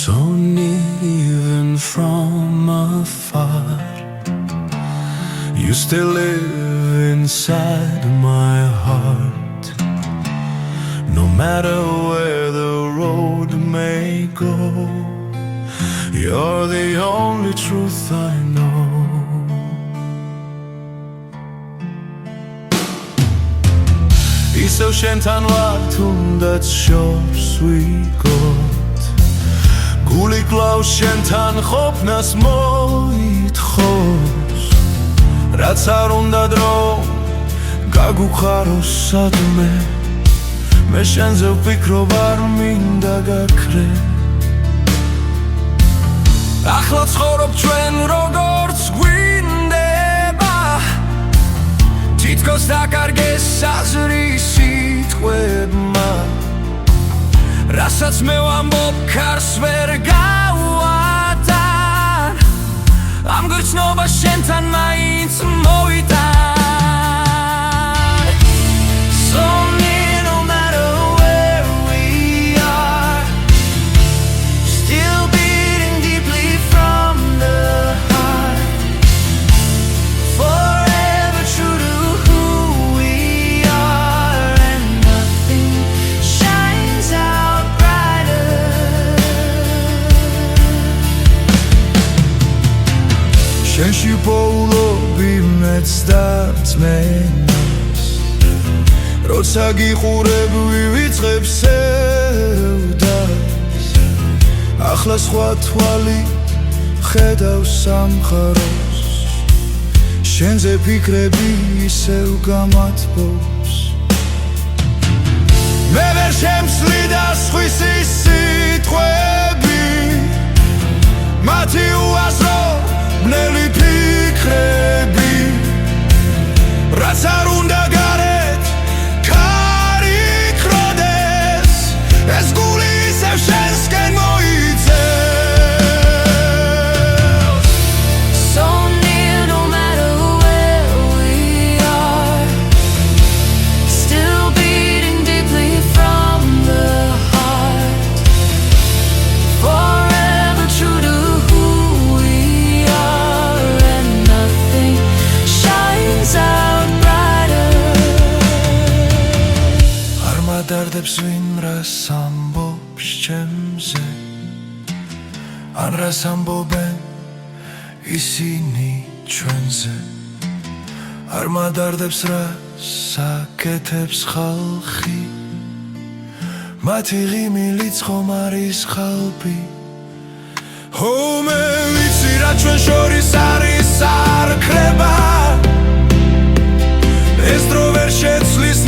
So near even from afar, you still live inside my heart. No matter where the road may go, you're the only truth I know. ისევ შენთან ვარ თუნდაც შორს ვიგოთ, გული კლავს შენთან ყოფნას მოითხოვს, რაც არ უნდა დრო გაგუხაროს სადმე, მე შენზე ვფიქრობ არ მინდა გაქრე. ახლა ცხოვრობ ჩვენ როგორც გვინდება, თითქოს დაკარგეს აზრი სიტყვებმა, რასაც მე ვამბობ ქარს ვერ გავატან, ამ გრძნობა შენთან მაინც მოვიტან. So near no matter where we are, still beating deeply from the heart, forever true to who we are, and nothing shines out brighter. შენში პოულობი მეც დარწმენას, როცა გიყურებ ვივიწყებ სევდას, ახლა სხვა თვალით ხედავ სამყაროს, შენზე ფიქრები ისევ გამათბობს. მე ვერ შემსლი და სხვისი სიტყვები, მათი უაზრო ბნელი ფიქრები, რაც არ უნდა გარეთ ქარი იქროდეს, ეს გული ისევ შენსკენ მოიცევს. So near no matter where we are, still beating deeply from the heart, forever true to who we are, and nothing shines out brighter. არ მადარდებს ვინ რას ამბობს ჩემზე, ან რას ამბობენ ისინი ჩვენზე, არ მადარდებს რას აკეთებს ხალხი, მათი ღიმილიც ხომ არის ხალბი. მე ვიცი რა ჩვენ შორის არის არ ქრება, ეს დრო ვერ შეცვლის